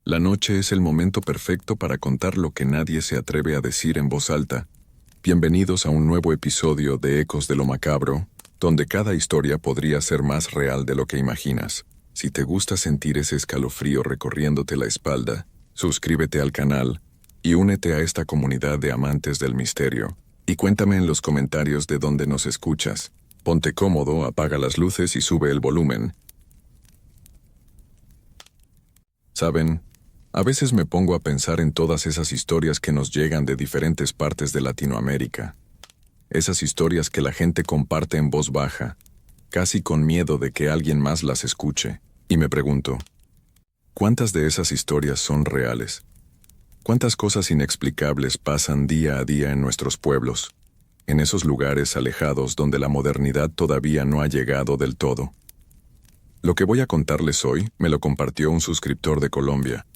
La noche es el momento perfecto para contar lo que nadie se atreve a decir en voz alta. Bienvenidos a un nuevo episodio de Ecos de lo Macabro, donde cada historia podría ser más real de lo que imaginas. Si te gusta sentir ese escalofrío recorriéndote la espalda, suscríbete al canal y únete a esta comunidad de amantes del misterio. Y cuéntame en los comentarios de dónde nos escuchas. Ponte cómodo, apaga las luces y sube el volumen. ¿Saben? A veces me pongo a pensar en todas esas historias que nos llegan de diferentes partes de Latinoamérica. Esas historias que la gente comparte en voz baja, casi con miedo de que alguien más las escuche. Y me pregunto, ¿cuántas de esas historias son reales? ¿Cuántas cosas inexplicables pasan día a día en nuestros pueblos, en esos lugares alejados donde la modernidad todavía no ha llegado del todo? Lo que voy a contarles hoy me lo compartió un suscriptor de Colombia.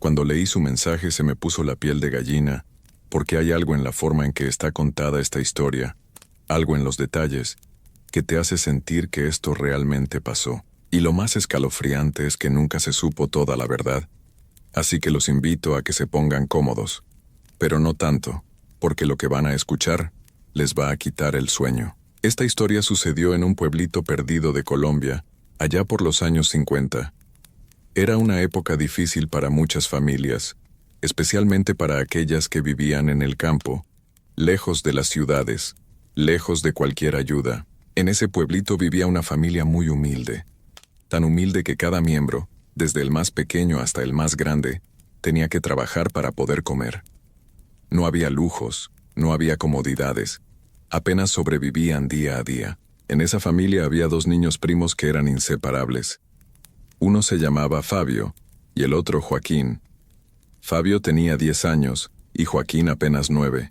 Cuando leí su mensaje se me puso la piel de gallina, porque hay algo en la forma en que está contada esta historia, algo en los detalles, que te hace sentir que esto realmente pasó. Y lo más escalofriante es que nunca se supo toda la verdad. Así que los invito a que se pongan cómodos. Pero no tanto, porque lo que van a escuchar les va a quitar el sueño. Esta historia sucedió en un pueblito perdido de Colombia, allá por los años 50. Era una época difícil para muchas familias, especialmente para aquellas que vivían en el campo, lejos de las ciudades, lejos de cualquier ayuda. En ese pueblito vivía una familia muy humilde, tan humilde que cada miembro, desde el más pequeño hasta el más grande, tenía que trabajar para poder comer. No había lujos, no había comodidades, apenas sobrevivían día a día. En esa familia había dos niños primos que eran inseparables. Uno se llamaba Fabio y el otro Joaquín. Fabio tenía 10 años y Joaquín apenas 9.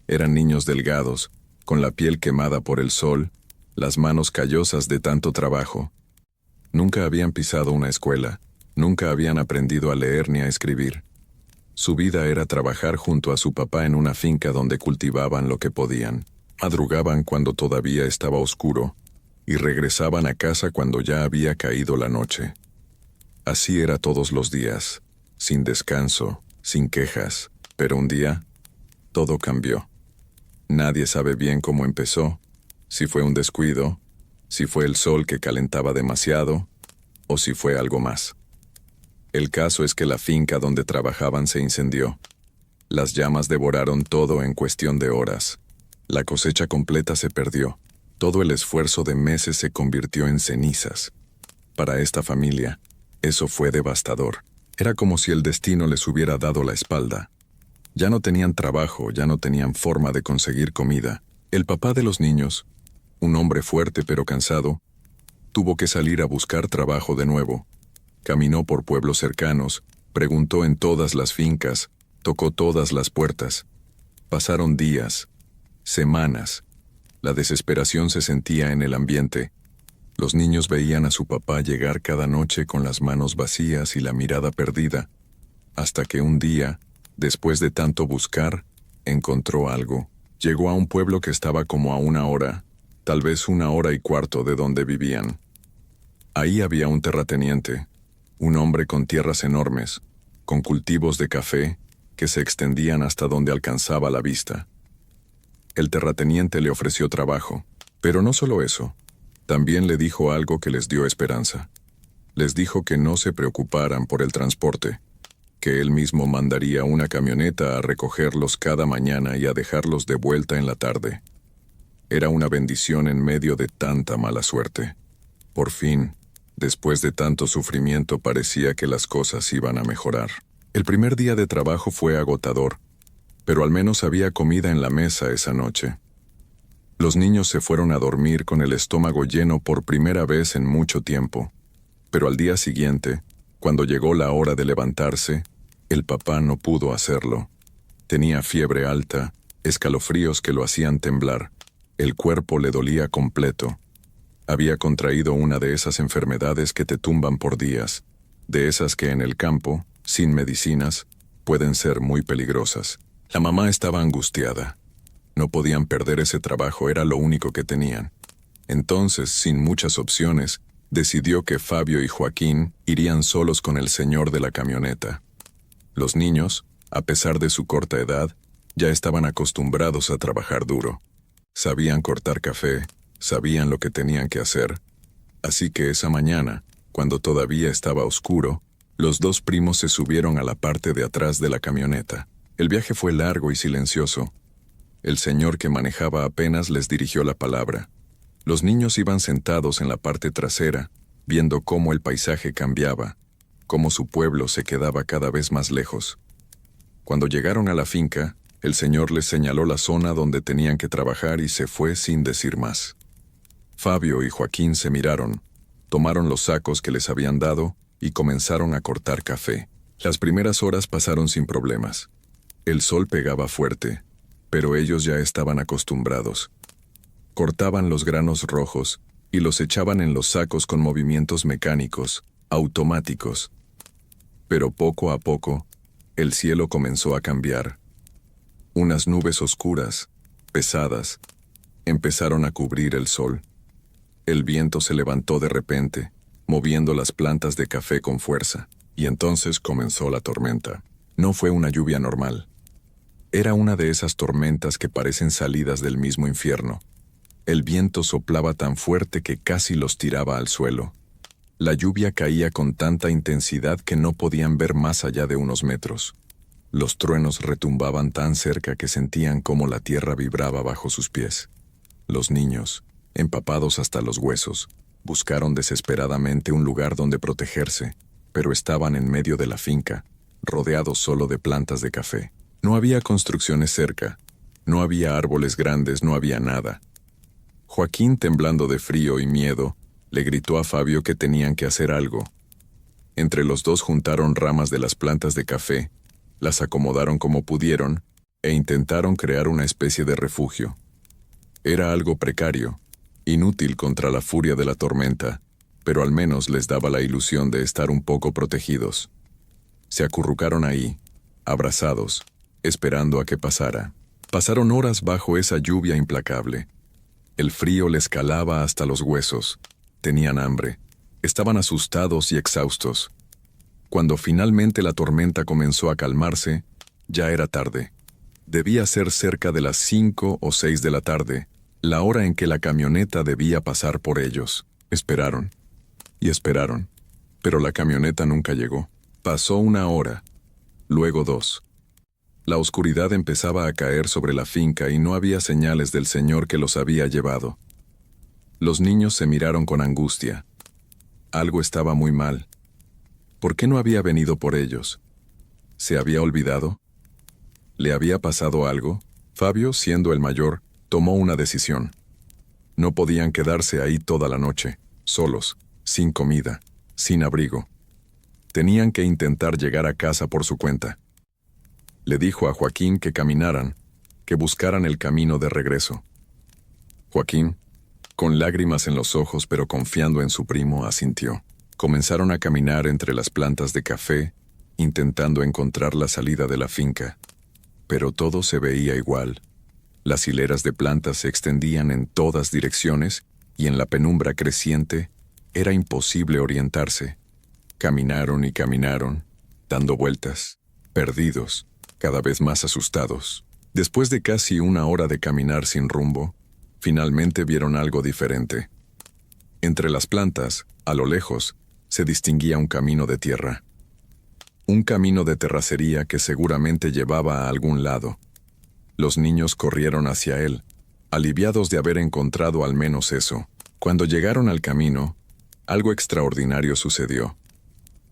Eran niños delgados, con la piel quemada por el sol, las manos callosas de tanto trabajo. Nunca habían pisado una escuela, nunca habían aprendido a leer ni a escribir. Su vida era trabajar junto a su papá en una finca donde cultivaban lo que podían. Madrugaban cuando todavía estaba oscuro y regresaban a casa cuando ya había caído la noche. Así era todos los días, sin descanso, sin quejas, pero un día, todo cambió. Nadie sabe bien cómo empezó, si fue un descuido, si fue el sol que calentaba demasiado, o si fue algo más. El caso es que la finca donde trabajaban se incendió. Las llamas devoraron todo en cuestión de horas. La cosecha completa se perdió. Todo el esfuerzo de meses se convirtió en cenizas. Para esta familia, eso fue devastador. Era como si el destino les hubiera dado la espalda. Ya no tenían trabajo, ya no tenían forma de conseguir comida. El papá de los niños, un hombre fuerte pero cansado, tuvo que salir a buscar trabajo de nuevo. Caminó por pueblos cercanos, preguntó en todas las fincas, tocó todas las puertas. Pasaron días, semanas. La desesperación se sentía en el ambiente. Los niños veían a su papá llegar cada noche con las manos vacías y la mirada perdida, hasta que un día, después de tanto buscar, encontró algo. Llegó a un pueblo que estaba como a 1 hora, tal vez 1 hora y cuarto de donde vivían. Ahí había un terrateniente, un hombre con tierras enormes, con cultivos de café que se extendían hasta donde alcanzaba la vista. El terrateniente le ofreció trabajo, pero no solo eso, también le dijo algo que les dio esperanza. Les dijo que no se preocuparan por el transporte, que él mismo mandaría una camioneta a recogerlos cada mañana y a dejarlos de vuelta en la tarde. Era una bendición en medio de tanta mala suerte. Por fin, después de tanto sufrimiento, parecía que las cosas iban a mejorar. El primer día de trabajo fue agotador, pero al menos había comida en la mesa esa noche. Los niños se fueron a dormir con el estómago lleno por primera vez en mucho tiempo. Pero al día siguiente, cuando llegó la hora de levantarse, el papá no pudo hacerlo. Tenía fiebre alta, escalofríos que lo hacían temblar. El cuerpo le dolía completo. Había contraído una de esas enfermedades que te tumban por días, de esas que en el campo, sin medicinas, pueden ser muy peligrosas. La mamá estaba angustiada. No podían perder ese trabajo, era lo único que tenían. Entonces, sin muchas opciones, decidió que Fabio y Joaquín irían solos con el señor de la camioneta. Los niños, a pesar de su corta edad, ya estaban acostumbrados a trabajar duro. Sabían cortar café, sabían lo que tenían que hacer. Así que esa mañana, cuando todavía estaba oscuro, los dos primos se subieron a la parte de atrás de la camioneta. El viaje fue largo y silencioso. El señor que manejaba apenas les dirigió la palabra. Los niños iban sentados en la parte trasera, viendo cómo el paisaje cambiaba, cómo su pueblo se quedaba cada vez más lejos. Cuando llegaron a la finca, el señor les señaló la zona donde tenían que trabajar y se fue sin decir más. Fabio y Joaquín se miraron, tomaron los sacos que les habían dado y comenzaron a cortar café. Las primeras horas pasaron sin problemas. El sol pegaba fuerte, pero ellos ya estaban acostumbrados. Cortaban los granos rojos y los echaban en los sacos con movimientos mecánicos, automáticos. Pero poco a poco, el cielo comenzó a cambiar. Unas nubes oscuras, pesadas, empezaron a cubrir el sol. El viento se levantó de repente, moviendo las plantas de café con fuerza, y entonces comenzó la tormenta. No fue una lluvia normal. Era una de esas tormentas que parecen salidas del mismo infierno. El viento soplaba tan fuerte que casi los tiraba al suelo. La lluvia caía con tanta intensidad que no podían ver más allá de unos metros. Los truenos retumbaban tan cerca que sentían cómo la tierra vibraba bajo sus pies. Los niños, empapados hasta los huesos, buscaron desesperadamente un lugar donde protegerse, pero estaban en medio de la finca, rodeados solo de plantas de café. No había construcciones cerca, no había árboles grandes, no había nada. Joaquín, temblando de frío y miedo, le gritó a Fabio que tenían que hacer algo. Entre los dos juntaron ramas de las plantas de café, las acomodaron como pudieron e intentaron crear una especie de refugio. Era algo precario, inútil contra la furia de la tormenta, pero al menos les daba la ilusión de estar un poco protegidos. Se acurrucaron ahí, abrazados, esperando a que pasara. Pasaron horas bajo esa lluvia implacable. El frío les calaba hasta los huesos. Tenían hambre. Estaban asustados y exhaustos. Cuando finalmente la tormenta comenzó a calmarse, ya era tarde. Debía ser cerca de las 5 o 6 de la tarde, la hora en que la camioneta debía pasar por ellos. Esperaron. Y esperaron. Pero la camioneta nunca llegó. Pasó una hora. Luego 2. La oscuridad empezaba a caer sobre la finca y no había señales del señor que los había llevado. Los niños se miraron con angustia. Algo estaba muy mal. ¿Por qué no había venido por ellos? ¿Se había olvidado? ¿Le había pasado algo? Fabio, siendo el mayor, tomó una decisión. No podían quedarse ahí toda la noche, solos, sin comida, sin abrigo. Tenían que intentar llegar a casa por su cuenta. Le dijo a Joaquín que caminaran, que buscaran el camino de regreso. Joaquín, con lágrimas en los ojos pero confiando en su primo, asintió. Comenzaron a caminar entre las plantas de café, intentando encontrar la salida de la finca. Pero todo se veía igual. Las hileras de plantas se extendían en todas direcciones y en la penumbra creciente era imposible orientarse. Caminaron y caminaron, dando vueltas, perdidos, cada vez más asustados. Después de casi una hora de caminar sin rumbo, finalmente vieron algo diferente. Entre las plantas, a lo lejos, se distinguía un camino de tierra. Un camino de terracería que seguramente llevaba a algún lado. Los niños corrieron hacia él, aliviados de haber encontrado al menos eso. Cuando llegaron al camino, algo extraordinario sucedió.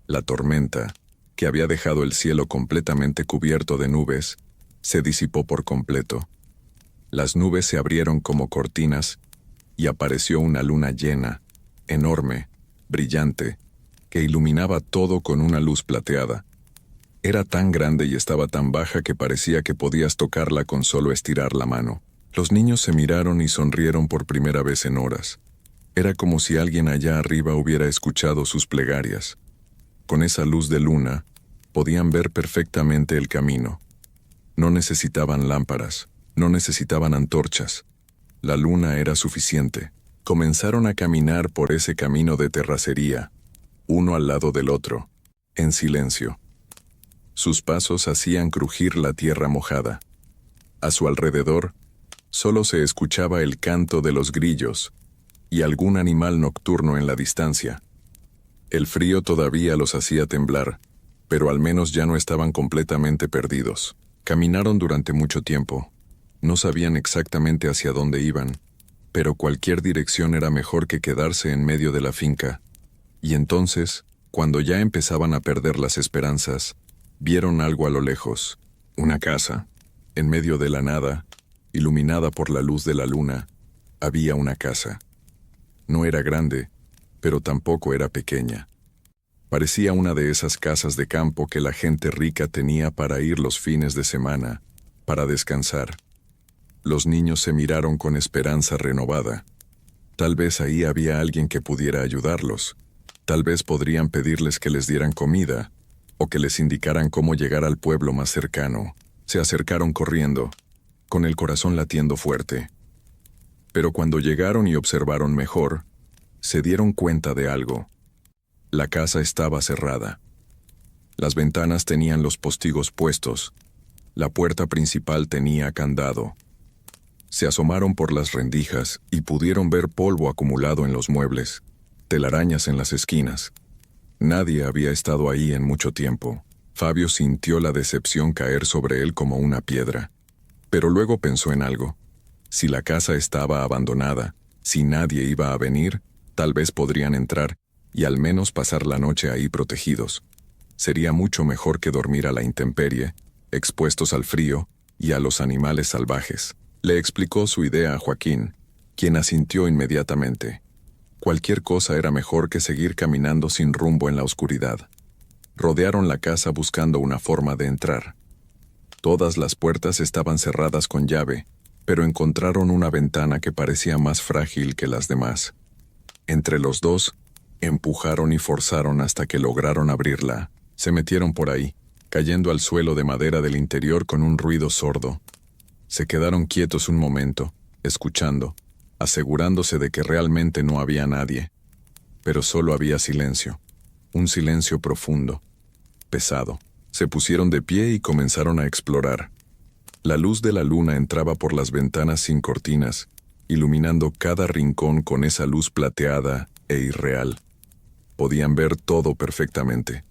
La tormenta, que había dejado el cielo completamente cubierto de nubes, se disipó por completo. Las nubes se abrieron como cortinas y apareció una luna llena, enorme, brillante, que iluminaba todo con una luz plateada. Era tan grande y estaba tan baja que parecía que podías tocarla con solo estirar la mano. Los niños se miraron y sonrieron por primera vez en horas. Era como si alguien allá arriba hubiera escuchado sus plegarias. Con esa luz de luna, podían ver perfectamente el camino. No necesitaban lámparas, no necesitaban antorchas. La luna era suficiente. Comenzaron a caminar por ese camino de terracería, uno al lado del otro, en silencio. Sus pasos hacían crujir la tierra mojada. A su alrededor, solo se escuchaba el canto de los grillos y algún animal nocturno en la distancia. El frío todavía los hacía temblar, pero al menos ya no estaban completamente perdidos. Caminaron durante mucho tiempo. No sabían exactamente hacia dónde iban, pero cualquier dirección era mejor que quedarse en medio de la finca. Y entonces, cuando ya empezaban a perder las esperanzas, vieron algo a lo lejos. Una casa. En medio de la nada, iluminada por la luz de la luna, había una casa. No era grande, pero tampoco era pequeña. Parecía una de esas casas de campo que la gente rica tenía para ir los fines de semana, para descansar. Los niños se miraron con esperanza renovada. Tal vez ahí había alguien que pudiera ayudarlos. Tal vez podrían pedirles que les dieran comida, o que les indicaran cómo llegar al pueblo más cercano. Se acercaron corriendo, con el corazón latiendo fuerte. Pero cuando llegaron y observaron mejor, se dieron cuenta de algo. La casa estaba cerrada. Las ventanas tenían los postigos puestos. La puerta principal tenía candado. Se asomaron por las rendijas y pudieron ver polvo acumulado en los muebles, telarañas en las esquinas. Nadie había estado ahí en mucho tiempo. Fabio sintió la decepción caer sobre él como una piedra. Pero luego pensó en algo. Si la casa estaba abandonada, si nadie iba a venir, tal vez podrían entrar y al menos pasar la noche ahí protegidos. Sería mucho mejor que dormir a la intemperie, expuestos al frío y a los animales salvajes. Le explicó su idea a Joaquín, quien asintió inmediatamente. Cualquier cosa era mejor que seguir caminando sin rumbo en la oscuridad. Rodearon la casa buscando una forma de entrar. Todas las puertas estaban cerradas con llave, pero encontraron una ventana que parecía más frágil que las demás. Entre los dos, empujaron y forzaron hasta que lograron abrirla. Se metieron por ahí, cayendo al suelo de madera del interior con un ruido sordo. Se quedaron quietos un momento, escuchando, asegurándose de que realmente no había nadie. Pero solo había silencio, un silencio profundo, pesado. Se pusieron de pie y comenzaron a explorar. La luz de la luna entraba por las ventanas sin cortinas, iluminando cada rincón con esa luz plateada e irreal. Podían ver todo perfectamente.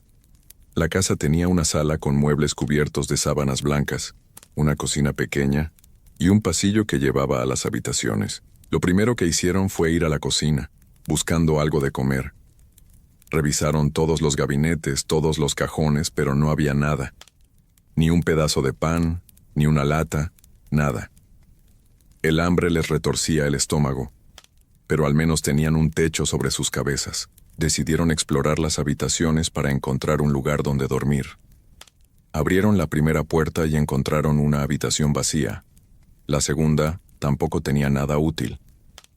La casa tenía una sala con muebles cubiertos de sábanas blancas, una cocina pequeña y un pasillo que llevaba a las habitaciones. Lo primero que hicieron fue ir a la cocina, buscando algo de comer. Revisaron todos los gabinetes, todos los cajones, pero no había nada. Ni un pedazo de pan, ni una lata, nada. El hambre les retorcía el estómago, pero al menos tenían un techo sobre sus cabezas. Decidieron explorar las habitaciones para encontrar un lugar donde dormir. Abrieron la primera puerta y encontraron una habitación vacía. La segunda tampoco tenía nada útil,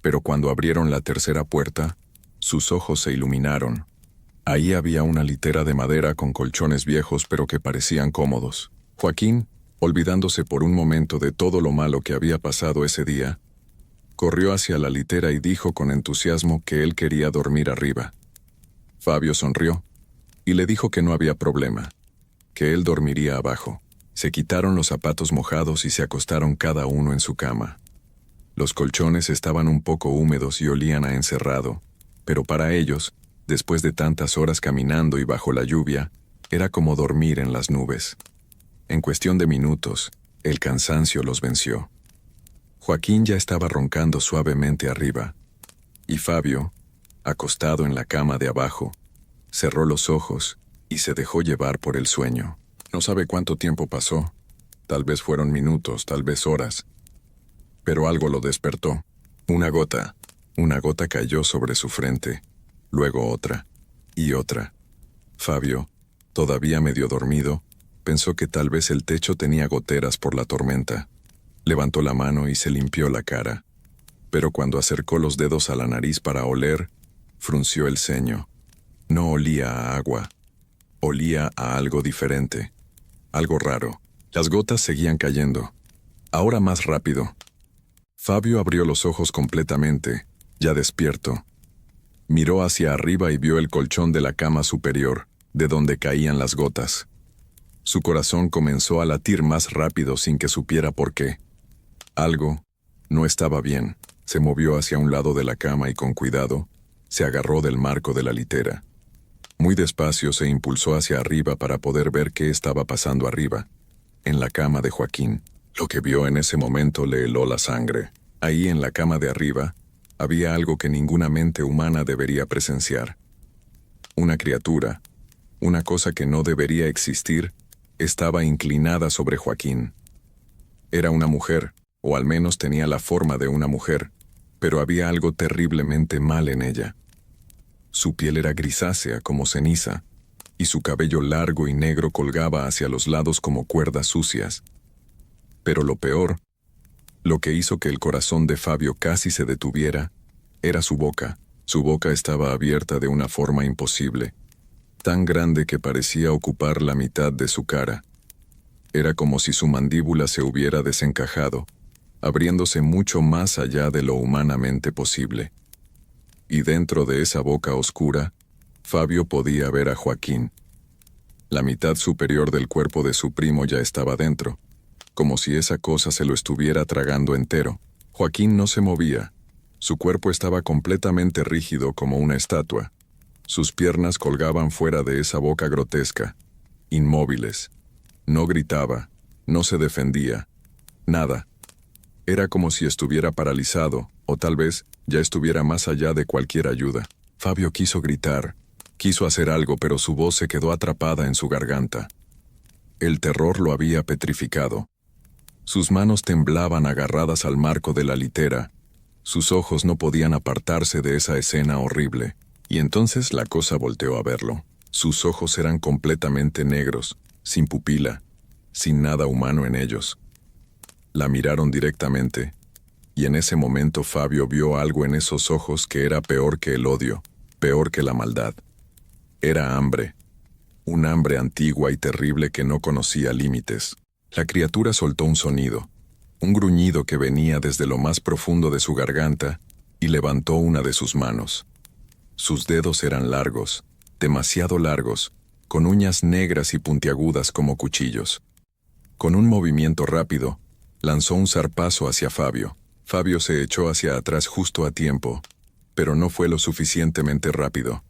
pero cuando abrieron la tercera puerta, sus ojos se iluminaron. Ahí había una litera de madera con colchones viejos pero que parecían cómodos. Joaquín, olvidándose por un momento de todo lo malo que había pasado ese día, corrió hacia la litera y dijo con entusiasmo que él quería dormir arriba. Fabio sonrió y le dijo que no había problema, que él dormiría abajo. Se quitaron los zapatos mojados y se acostaron cada uno en su cama. Los colchones estaban un poco húmedos y olían a encerrado, pero para ellos, después de tantas horas caminando y bajo la lluvia, era como dormir en las nubes. En cuestión de minutos, el cansancio los venció. Joaquín ya estaba roncando suavemente arriba, y Fabio, acostado en la cama de abajo, cerró los ojos y se dejó llevar por el sueño. No sabe cuánto tiempo pasó, tal vez fueron minutos, tal vez horas, pero algo lo despertó. Una gota cayó sobre su frente, luego otra, y otra. Fabio, todavía medio dormido, pensó que tal vez el techo tenía goteras por la tormenta. Levantó la mano y se limpió la cara, pero cuando acercó los dedos a la nariz para oler, frunció el ceño. No olía a agua, olía a algo diferente, algo raro. Las gotas seguían cayendo, ahora más rápido. Fabio abrió los ojos completamente, Ya despierto, miró hacia arriba y vio el colchón de la cama superior, de donde caían las gotas. Su corazón comenzó a latir más rápido sin que supiera por qué. Algo no estaba bien. Se movió hacia un lado de la cama y con cuidado, se agarró del marco de la litera. Muy despacio se impulsó hacia arriba para poder ver qué estaba pasando arriba, en la cama de Joaquín. Lo que vio en ese momento le heló la sangre. Ahí en la cama de arriba, había algo que ninguna mente humana debería presenciar. Una criatura, una cosa que no debería existir, estaba inclinada sobre Joaquín. Era una mujer, o al menos tenía la forma de una mujer, pero había algo terriblemente mal en ella. Su piel era grisácea como ceniza, y su cabello largo y negro colgaba hacia los lados como cuerdas sucias. Pero lo peor, lo que hizo que el corazón de Fabio casi se detuviera, era su boca. Su boca estaba abierta de una forma imposible, tan grande que parecía ocupar la mitad de su cara. Era como si su mandíbula se hubiera desencajado, abriéndose mucho más allá de lo humanamente posible. Y dentro de esa boca oscura, Fabio podía ver a Joaquín. La mitad superior del cuerpo de su primo ya estaba dentro, como si esa cosa se lo estuviera tragando entero. Joaquín no se movía. Su cuerpo estaba completamente rígido como una estatua. Sus piernas colgaban fuera de esa boca grotesca, inmóviles. No gritaba, no se defendía, nada. Era como si estuviera paralizado, o tal vez ya estuviera más allá de cualquier ayuda. Fabio quiso gritar, quiso hacer algo, pero su voz se quedó atrapada en su garganta. El terror lo había petrificado. Sus manos temblaban agarradas al marco de la litera. Sus ojos no podían apartarse de esa escena horrible. Y entonces la cosa volteó a verlo. Sus ojos eran completamente negros, sin pupila, sin nada humano en ellos. La miraron directamente, y en ese momento Fabio vio algo en esos ojos que era peor que el odio, peor que la maldad. Era hambre, un hambre antigua y terrible que no conocía límites. La criatura soltó un sonido, un gruñido que venía desde lo más profundo de su garganta, y levantó una de sus manos. Sus dedos eran largos, demasiado largos, con uñas negras y puntiagudas como cuchillos. Con un movimiento rápido, lanzó un zarpazo hacia Fabio. Fabio se echó hacia atrás justo a tiempo, pero no fue lo suficientemente rápido.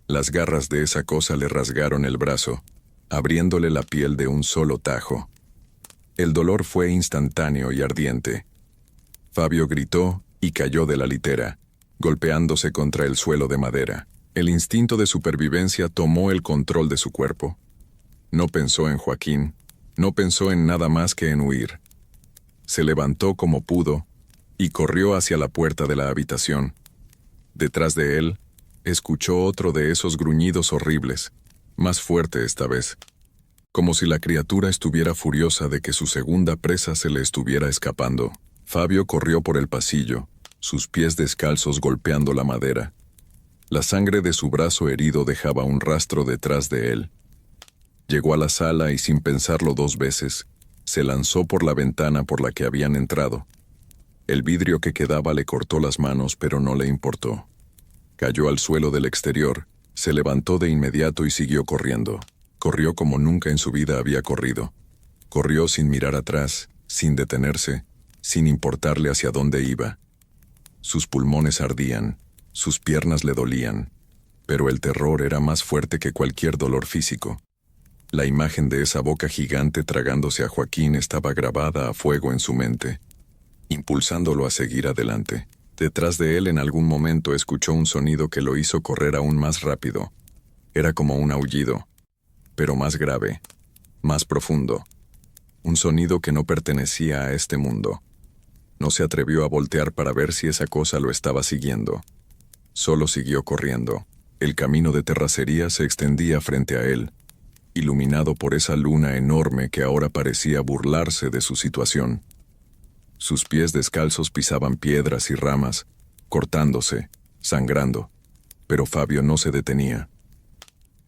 Las garras de esa cosa le rasgaron el brazo, abriéndole la piel de un solo tajo. El dolor fue instantáneo y ardiente. Fabio gritó y cayó de la litera, golpeándose contra el suelo de madera. El instinto de supervivencia tomó el control de su cuerpo. No pensó en Joaquín, no pensó en nada más que en huir. Se levantó como pudo y corrió hacia la puerta de la habitación. Detrás de él, escuchó otro de esos gruñidos horribles, más fuerte esta vez, como si la criatura estuviera furiosa de que su segunda presa se le estuviera escapando. Fabio corrió por el pasillo, sus pies descalzos golpeando la madera. La sangre de su brazo herido dejaba un rastro detrás de él. Llegó a la sala y sin pensarlo dos veces, se lanzó por la ventana por la que habían entrado. El vidrio que quedaba le cortó las manos, pero no le importó. Cayó al suelo del exterior, se levantó de inmediato y siguió corriendo. Corrió como nunca en su vida había corrido. Corrió sin mirar atrás, sin detenerse, sin importarle hacia dónde iba. Sus pulmones ardían, sus piernas le dolían, pero el terror era más fuerte que cualquier dolor físico. La imagen de esa boca gigante tragándose a Joaquín estaba grabada a fuego en su mente, impulsándolo a seguir adelante. Detrás de él en algún momento escuchó un sonido que lo hizo correr aún más rápido. Era como un aullido, pero más grave, más profundo. Un sonido que no pertenecía a este mundo. No se atrevió a voltear para ver si esa cosa lo estaba siguiendo. Solo siguió corriendo. El camino de terracería se extendía frente a él, iluminado por esa luna enorme que ahora parecía burlarse de su situación. Sus pies descalzos pisaban piedras y ramas, cortándose, sangrando, pero Fabio no se detenía.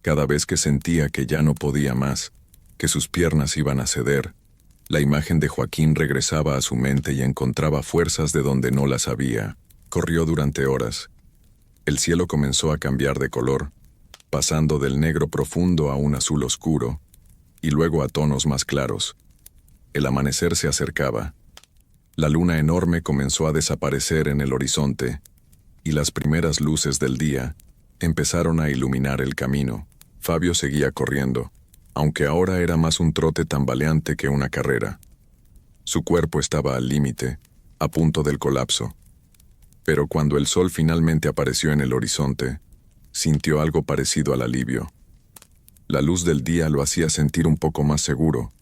Cada vez que sentía que ya no podía más, que sus piernas iban a ceder, la imagen de Joaquín regresaba a su mente y encontraba fuerzas de donde no las había. Corrió durante horas. El cielo comenzó a cambiar de color, pasando del negro profundo a un azul oscuro, y luego a tonos más claros. El amanecer se acercaba. La luna enorme comenzó a desaparecer en el horizonte, y las primeras luces del día empezaron a iluminar el camino. Fabio seguía corriendo, aunque ahora era más un trote tambaleante que una carrera. Su cuerpo estaba al límite, a punto del colapso. Pero cuando el sol finalmente apareció en el horizonte, sintió algo parecido al alivio. La luz del día lo hacía sentir un poco más seguro,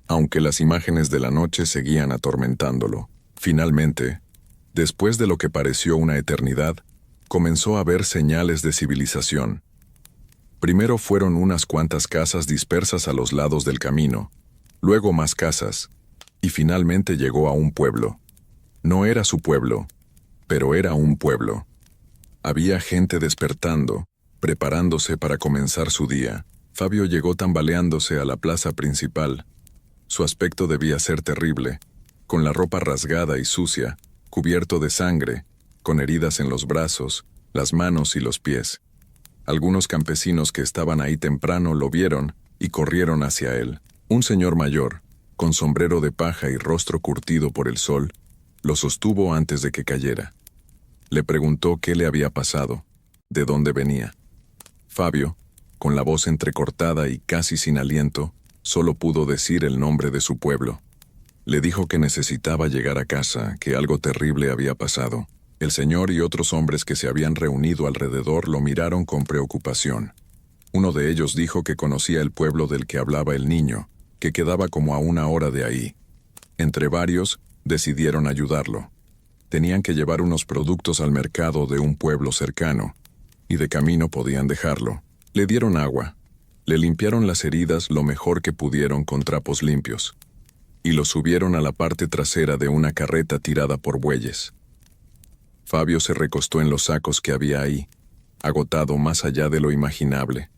aunque las imágenes de la noche seguían atormentándolo. Finalmente, después de lo que pareció una eternidad, comenzó a ver señales de civilización. Primero fueron unas cuantas casas dispersas a los lados del camino, luego más casas, y finalmente llegó a un pueblo. No era su pueblo, pero era un pueblo. Había gente despertando, preparándose para comenzar su día. Fabio llegó tambaleándose a la plaza principal. Su aspecto debía ser terrible, con la ropa rasgada y sucia, cubierto de sangre, con heridas en los brazos, las manos y los pies. Algunos campesinos que estaban ahí temprano lo vieron y corrieron hacia él. Un señor mayor, con sombrero de paja y rostro curtido por el sol, lo sostuvo antes de que cayera. Le preguntó qué le había pasado, de dónde venía. Fabio, con la voz entrecortada y casi sin aliento, solo pudo decir el nombre de su pueblo. Le dijo que necesitaba llegar a casa, que algo terrible había pasado. El señor y otros hombres que se habían reunido alrededor lo miraron con preocupación. Uno de ellos dijo que conocía el pueblo del que hablaba el niño, que quedaba como a 1 hora de ahí. Entre varios, decidieron ayudarlo. Tenían que llevar unos productos al mercado de un pueblo cercano, y de camino podían dejarlo. Le dieron agua, le limpiaron las heridas lo mejor que pudieron con trapos limpios, y lo subieron a la parte trasera de una carreta tirada por bueyes. Fabio se recostó en los sacos que había ahí, agotado más allá de lo imaginable.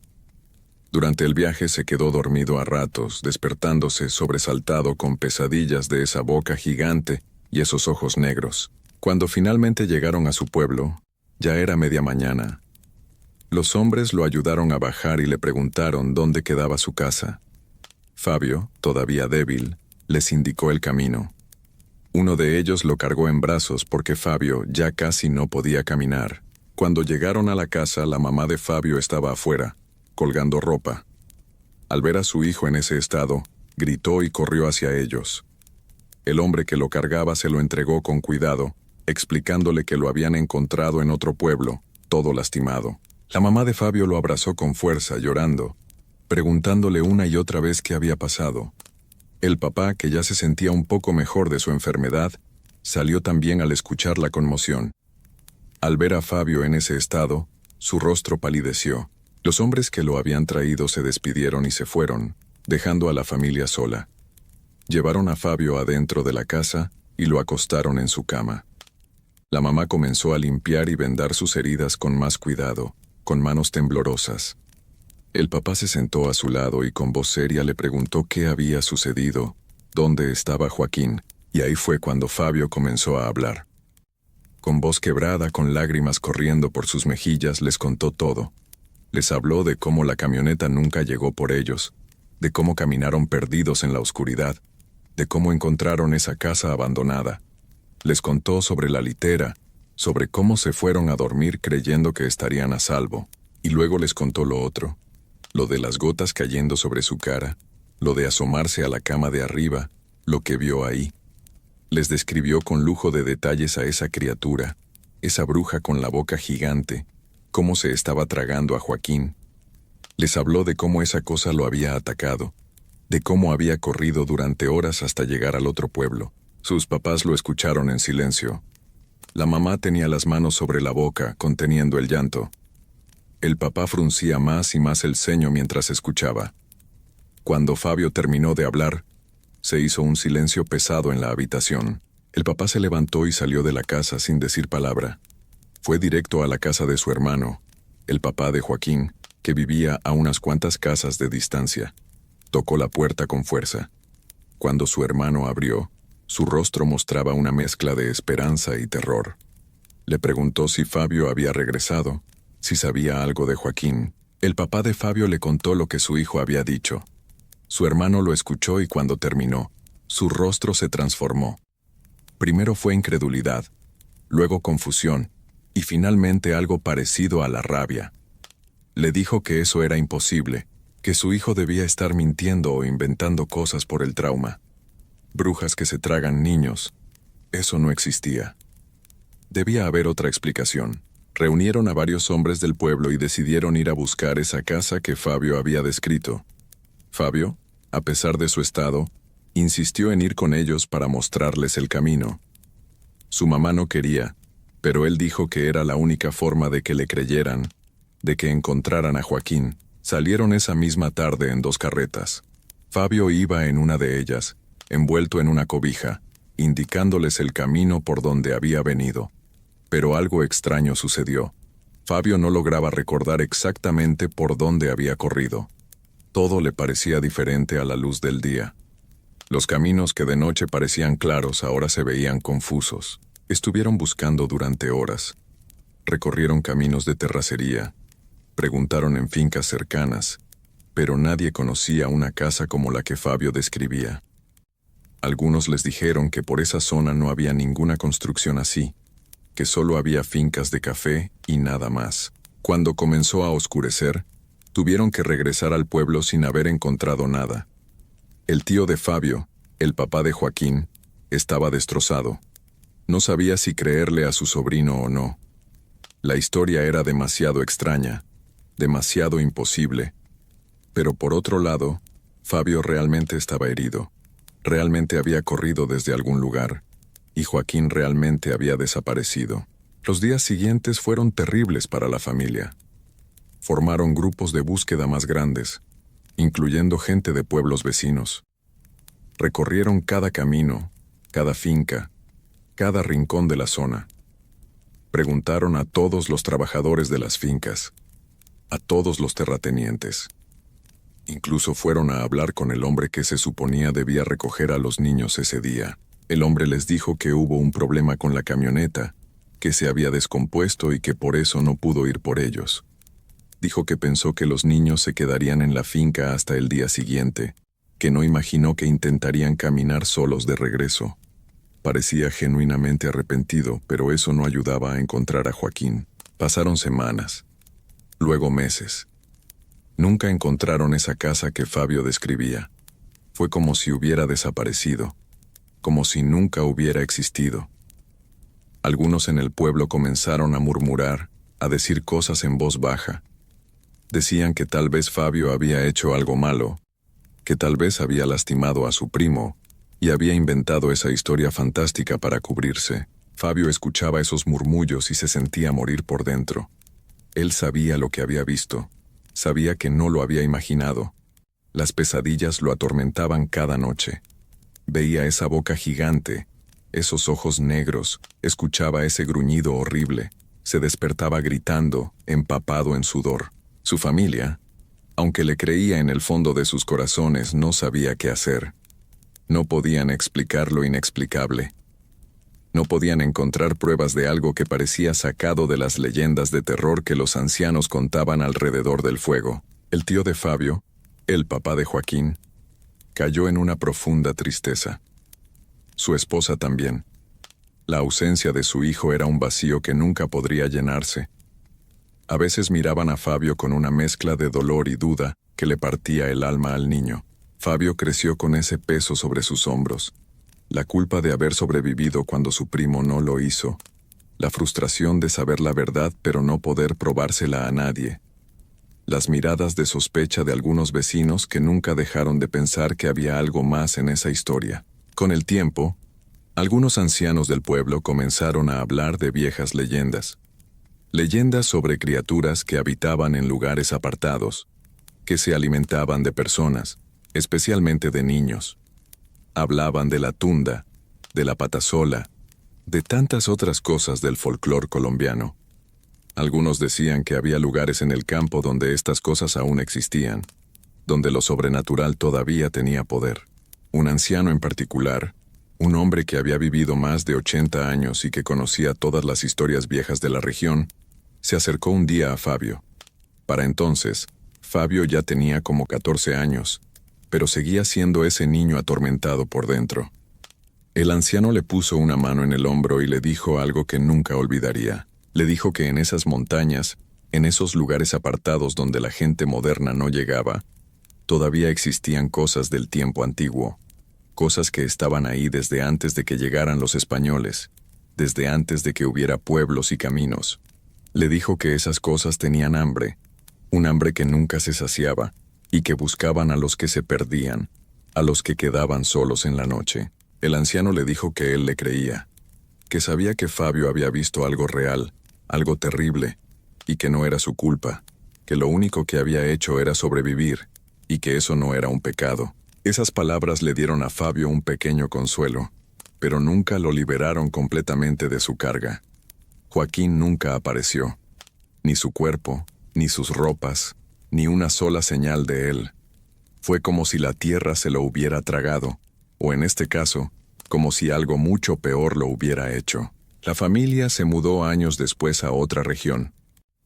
Durante el viaje se quedó dormido a ratos, despertándose sobresaltado con pesadillas de esa boca gigante y esos ojos negros. Cuando finalmente llegaron a su pueblo, ya era media mañana. Los hombres lo ayudaron a bajar y le preguntaron dónde quedaba su casa. Fabio, todavía débil, les indicó el camino. Uno de ellos lo cargó en brazos porque Fabio ya casi no podía caminar. Cuando llegaron a la casa, la mamá de Fabio estaba afuera, colgando ropa. Al ver a su hijo en ese estado, gritó y corrió hacia ellos. El hombre que lo cargaba se lo entregó con cuidado, explicándole que lo habían encontrado en otro pueblo, todo lastimado. La mamá de Fabio lo abrazó con fuerza, llorando, preguntándole una y otra vez qué había pasado. El papá, que ya se sentía un poco mejor de su enfermedad, salió también al escuchar la conmoción. Al ver a Fabio en ese estado, su rostro palideció. Los hombres que lo habían traído se despidieron y se fueron, dejando a la familia sola. Llevaron a Fabio adentro de la casa y lo acostaron en su cama. La mamá comenzó a limpiar y vendar sus heridas con más cuidado, con manos temblorosas. El papá se sentó a su lado y con voz seria le preguntó qué había sucedido, dónde estaba Joaquín, y ahí fue cuando Fabio comenzó a hablar. Con voz quebrada, con lágrimas corriendo por sus mejillas, les contó todo. Les habló de cómo la camioneta nunca llegó por ellos, de cómo caminaron perdidos en la oscuridad, de cómo encontraron esa casa abandonada. Les contó sobre la litera, sobre cómo se fueron a dormir creyendo que estarían a salvo, y luego les contó lo otro, lo de las gotas cayendo sobre su cara, lo de asomarse a la cama de arriba, lo que vio ahí. Les describió con lujo de detalles a esa criatura, esa bruja con la boca gigante, cómo se estaba tragando a Joaquín. Les habló de cómo esa cosa lo había atacado, de cómo había corrido durante horas hasta llegar al otro pueblo. Sus papás lo escucharon en silencio. La mamá tenía las manos sobre la boca, conteniendo el llanto. El papá fruncía más y más el ceño mientras escuchaba. Cuando Fabio terminó de hablar, se hizo un silencio pesado en la habitación. El papá se levantó y salió de la casa sin decir palabra. Fue directo a la casa de su hermano, el papá de Joaquín, que vivía a unas cuantas casas de distancia. Tocó la puerta con fuerza. Cuando su hermano abrió, su rostro mostraba una mezcla de esperanza y terror. Le preguntó si Fabio había regresado, si sabía algo de Joaquín. El papá de Fabio le contó lo que su hijo había dicho. Su hermano lo escuchó y cuando terminó, su rostro se transformó. Primero fue incredulidad, luego confusión, y finalmente algo parecido a la rabia. Le dijo que eso era imposible, que su hijo debía estar mintiendo o inventando cosas por el trauma. Brujas que se tragan niños. Eso no existía. Debía haber otra explicación. Reunieron a varios hombres del pueblo y decidieron ir a buscar esa casa que Fabio había descrito. Fabio, a pesar de su estado, insistió en ir con ellos para mostrarles el camino. Su mamá no quería, pero él dijo que era la única forma de que le creyeran, de que encontraran a Joaquín. Salieron esa misma tarde en 2 carretas. Fabio iba en una de ellas, envuelto en una cobija, indicándoles el camino por donde había venido. Pero algo extraño sucedió. Fabio no lograba recordar exactamente por dónde había corrido. Todo le parecía diferente a la luz del día. Los caminos que de noche parecían claros ahora se veían confusos. Estuvieron buscando durante horas. Recorrieron caminos de terracería. Preguntaron en fincas cercanas, pero nadie conocía una casa como la que Fabio describía. Algunos les dijeron que por esa zona no había ninguna construcción así, que solo había fincas de café y nada más. Cuando comenzó a oscurecer, tuvieron que regresar al pueblo sin haber encontrado nada. El tío de Fabio, el papá de Joaquín, estaba destrozado. No sabía si creerle a su sobrino o no. La historia era demasiado extraña, demasiado imposible. Pero por otro lado, Fabio realmente estaba herido. Realmente había corrido desde algún lugar, y Joaquín realmente había desaparecido. Los días siguientes fueron terribles para la familia. Formaron grupos de búsqueda más grandes, incluyendo gente de pueblos vecinos. Recorrieron cada camino, cada finca, cada rincón de la zona. Preguntaron a todos los trabajadores de las fincas, a todos los terratenientes. Incluso fueron a hablar con el hombre que se suponía debía recoger a los niños ese día. El hombre les dijo que hubo un problema con la camioneta, que se había descompuesto y que por eso no pudo ir por ellos. Dijo que pensó que los niños se quedarían en la finca hasta el día siguiente, que no imaginó que intentarían caminar solos de regreso. Parecía genuinamente arrepentido, pero eso no ayudaba a encontrar a Joaquín. Pasaron semanas, luego meses. Nunca encontraron esa casa que Fabio describía. Fue como si hubiera desaparecido, como si nunca hubiera existido. Algunos en el pueblo comenzaron a murmurar, a decir cosas en voz baja. Decían que tal vez Fabio había hecho algo malo, que tal vez había lastimado a su primo, y había inventado esa historia fantástica para cubrirse. Fabio escuchaba esos murmullos y se sentía morir por dentro. Él sabía lo que había visto, sabía que no lo había imaginado. Las pesadillas lo atormentaban cada noche. Veía esa boca gigante, esos ojos negros, escuchaba ese gruñido horrible, se despertaba gritando, empapado en sudor. Su familia, aunque le creía en el fondo de sus corazones, no sabía qué hacer. No podían explicar lo inexplicable. No podían encontrar pruebas de algo que parecía sacado de las leyendas de terror que los ancianos contaban alrededor del fuego. El tío de Fabio, el papá de Joaquín, cayó en una profunda tristeza. Su esposa también. La ausencia de su hijo era un vacío que nunca podría llenarse. A veces miraban a Fabio con una mezcla de dolor y duda que le partía el alma al niño. Fabio creció con ese peso sobre sus hombros. La culpa de haber sobrevivido cuando su primo no lo hizo. La frustración de saber la verdad pero no poder probársela a nadie. Las miradas de sospecha de algunos vecinos que nunca dejaron de pensar que había algo más en esa historia. Con el tiempo, algunos ancianos del pueblo comenzaron a hablar de viejas leyendas. Leyendas sobre criaturas que habitaban en lugares apartados, que se alimentaban de personas, especialmente de niños. Hablaban de la tunda, de la patasola, de tantas otras cosas del folclore colombiano. Algunos decían que había lugares en el campo donde estas cosas aún existían, donde lo sobrenatural todavía tenía poder. Un anciano en particular, Un hombre que había vivido más de 80 años y que conocía todas las historias viejas de la región, se acercó un día a Fabio. Para entonces, Fabio ya tenía como 14 años, pero seguía siendo ese niño atormentado por dentro. El anciano le puso una mano en el hombro y le dijo algo que nunca olvidaría. Le dijo que en esas montañas, en esos lugares apartados donde la gente moderna no llegaba, todavía existían cosas del tiempo antiguo, cosas que estaban ahí desde antes de que llegaran los españoles, desde antes de que hubiera pueblos y caminos. Le dijo que esas cosas tenían hambre, un hambre que nunca se saciaba, y que buscaban a los que se perdían, a los que quedaban solos en la noche. El anciano le dijo que él le creía, que sabía que Fabio había visto algo real, algo terrible, y que no era su culpa, que lo único que había hecho era sobrevivir, y que eso no era un pecado. Esas palabras le dieron a Fabio un pequeño consuelo, pero nunca lo liberaron completamente de su carga. Joaquín nunca apareció, ni su cuerpo, ni sus ropas, ni una sola señal de él. Fue como si la tierra se lo hubiera tragado, o en este caso, como si algo mucho peor lo hubiera hecho. La familia se mudó años después a otra región,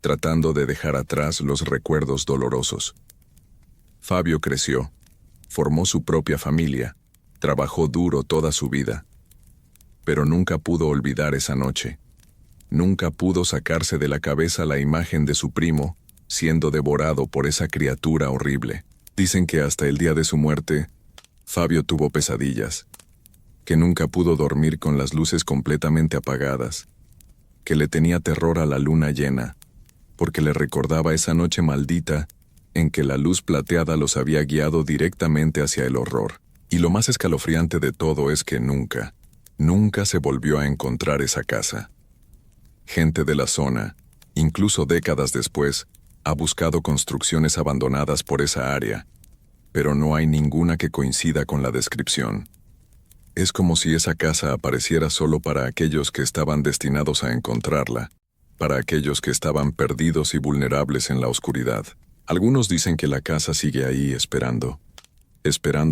tratando de dejar atrás los recuerdos dolorosos. Fabio creció, formó su propia familia, trabajó duro toda su vida, pero nunca pudo olvidar esa noche. Nunca pudo sacarse de la cabeza la imagen de su primo siendo devorado por esa criatura horrible. Dicen que hasta el día de su muerte, Fabio tuvo pesadillas, que nunca pudo dormir con las luces completamente apagadas, que le tenía terror a la luna llena, porque le recordaba esa noche maldita en que la luz plateada los había guiado directamente hacia el horror. Y lo más escalofriante de todo es que nunca se volvió a encontrar esa casa. Gente de la zona, incluso décadas después, ha buscado construcciones abandonadas por esa área, pero no hay ninguna que coincida con la descripción. Es como si esa casa apareciera solo para aquellos que estaban destinados a encontrarla, para aquellos que estaban perdidos y vulnerables en la oscuridad. Algunos dicen que la casa sigue ahí esperando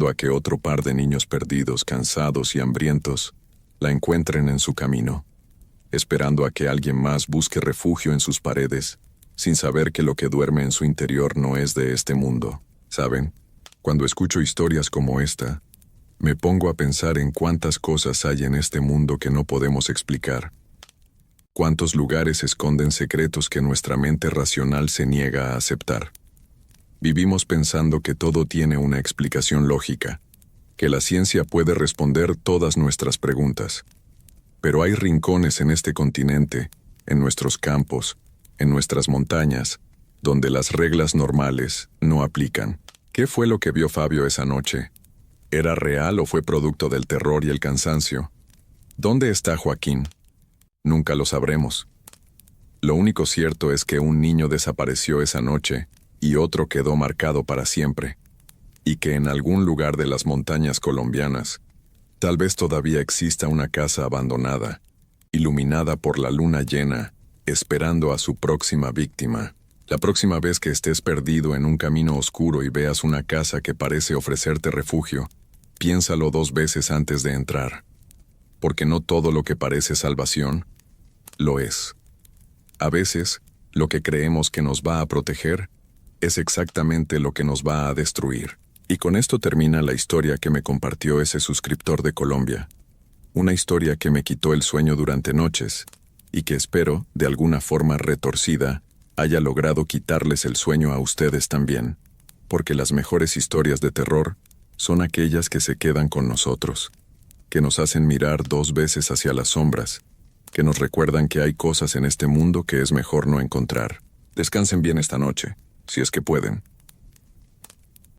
a que otro par de niños perdidos, cansados y hambrientos, la encuentren en su camino, esperando a que alguien más busque refugio en sus paredes, sin saber que lo que duerme en su interior no es de este mundo. ¿Saben? Cuando escucho historias como esta, me pongo a pensar en cuántas cosas hay en este mundo que no podemos explicar. Cuántos lugares esconden secretos que nuestra mente racional se niega a aceptar. Vivimos pensando que todo tiene una explicación lógica, que la ciencia puede responder todas nuestras preguntas. Pero hay rincones en este continente, en nuestros campos, en nuestras montañas, donde las reglas normales no aplican. ¿Qué fue lo que vio Fabio esa noche? ¿Era real o fue producto del terror y el cansancio? ¿Dónde está Joaquín? Nunca lo sabremos. Lo único cierto es que un niño desapareció esa noche y otro quedó marcado para siempre, y que en algún lugar de las montañas colombianas, tal vez todavía exista una casa abandonada, iluminada por la luna llena, esperando a su próxima víctima. La próxima vez que estés perdido en un camino oscuro y veas una casa que parece ofrecerte refugio, piénsalo 2 veces antes de entrar, porque no todo lo que parece salvación, lo es. A veces, lo que creemos que nos va a proteger, es exactamente lo que nos va a destruir. Y con esto termina la historia que me compartió ese suscriptor de Colombia. Una historia que me quitó el sueño durante noches, y que espero, de alguna forma retorcida, haya logrado quitarles el sueño a ustedes también, porque las mejores historias de terror son aquellas que se quedan con nosotros, que nos hacen mirar 2 veces hacia las sombras, que nos recuerdan que hay cosas en este mundo que es mejor no encontrar. Descansen bien esta noche, si es que pueden.